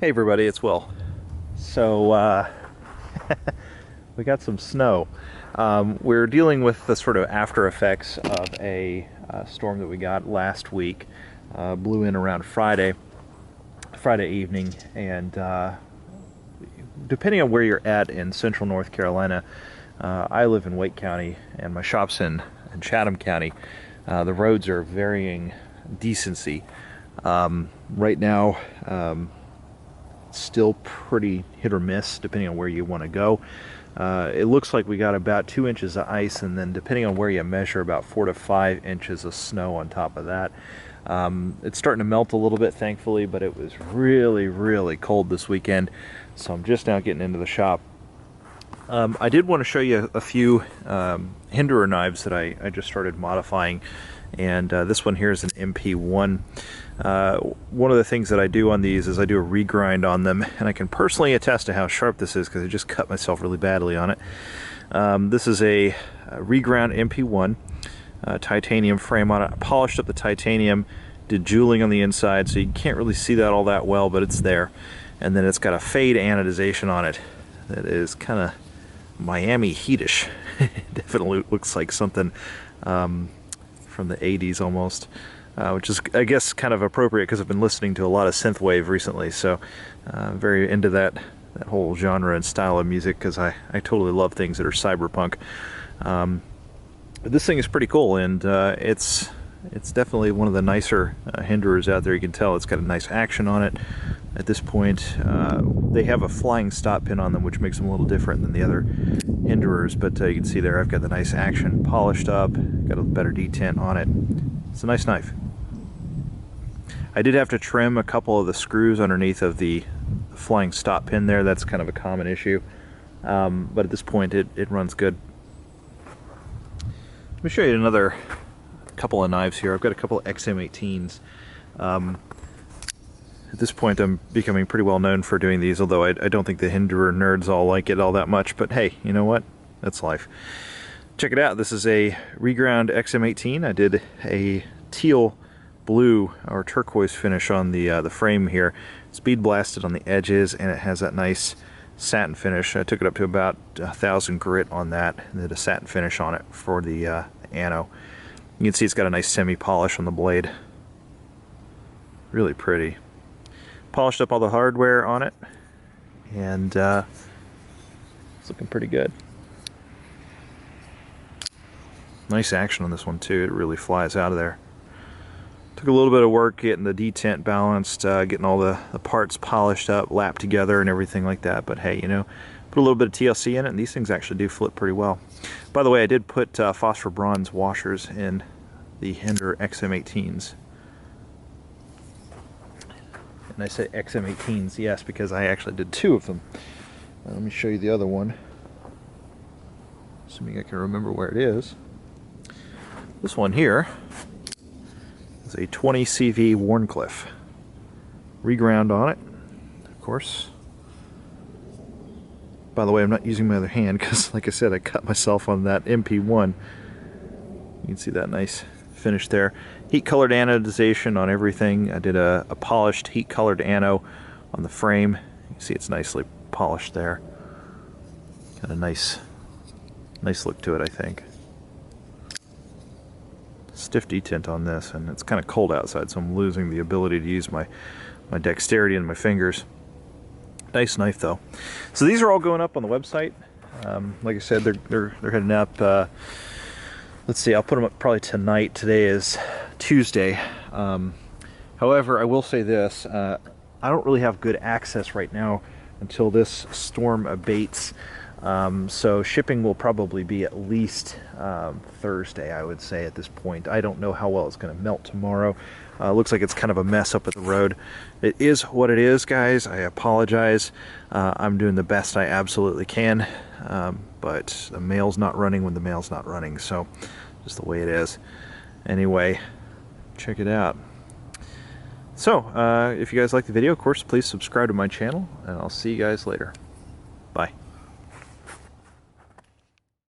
Hey everybody, it's Will. So we got some snow. We're dealing with the sort of after effects of a storm that we got last week. Blew in around Friday evening, and depending on where you're at in central North Carolina, I live in Wake County and my shop's in Chatham County. The roads are varying decency. Right now, still pretty hit or miss depending on where you want to go. It looks like we got about 2 inches of ice, and then depending on where you measure, about 4 to 5 inches of snow on top of that. It's starting to melt a little bit, thankfully, but it was really cold this weekend, so I'm just now getting into the shop. I did want to show you a few Hinderer knives that I just started modifying, and this one here is an MP1. One of the things that I do on these is I do a regrind on them, and I can personally attest to how sharp this is because I just cut myself really badly on it. This is a reground MP1 titanium frame on it. I polished up the titanium, did jeweling on the inside, so you can't really see that all that well, but it's there. And then it's got a fade anodization on it that is kind of Miami heatish. It definitely looks like something from the 80s almost. Which is, I guess, kind of appropriate because I've been listening to a lot of synthwave recently, so very into that whole genre and style of music, because I totally love things that are cyberpunk. But this thing is pretty cool, and it's definitely one of the nicer Hinderers out there. You can tell it's got a nice action on it. At this point, they have a flying stop pin on them, which makes them a little different than the other Hinderers, but you can see there I've got the nice action polished up, got a better detent on it. It's a nice knife. I did have to trim a couple of the screws underneath of the flying stop pin there. That's kind of a common issue, but at this point it runs good. Let me show you another couple of knives here. I've got a couple of XM18s. At this point I'm becoming pretty well known for doing these, although I don't think the Hinderer nerds all like it all that much, but hey, you know what? That's life. Check it out. This is a reground XM18. I did a teal blue or turquoise finish on the frame here. Speed blasted on the edges, and it has that nice satin finish. I took it up to about 1,000 grit on that, and did a satin finish on it for the ano. You can see it's got a nice semi-polish on the blade. Really pretty. Polished up all the hardware on it, and it's looking pretty good. Nice action on this one too. It really flies out of there. Took a little bit of work getting the detent balanced, getting all the parts polished up, lapped together and everything like that, but hey, you know, put a little bit of TLC in it and these things actually do flip pretty well. By the way, I did put phosphor bronze washers in the Hinderer XM18s. And I say XM18s, yes, because I actually did 2 of them. Let me show you the other one, assuming I can remember where it is. This one here is a 20 CV Warncliffe. Reground on it, of course. By the way, I'm not using my other hand because, like I said, I cut myself on that MP1. You can see that nice finish there. Heat colored anodization on everything. I did a polished heat colored ano on the frame. You can see it's nicely polished there. Got a nice look to it, I think. Stiff detent on this, and it's kind of cold outside, so I'm losing the ability to use my dexterity in my fingers. Nice knife though. So these are all going up on the website. Like I said, they're heading up. Let's see, I'll put them up probably tonight. Today is Tuesday. However, I will say this: I don't really have good access right now until this storm abates. So shipping will probably be at least Thursday, I would say, at this point. I don't know how well it's going to melt tomorrow. Looks like it's kind of a mess up at the road. It is what it is, guys. I apologize. I'm doing the best I absolutely can, but the mail's not running when the mail's not running, so just the way it is. Anyway, check it out. So, if you guys like the video, of course, please subscribe to my channel, and I'll see you guys later. Bye.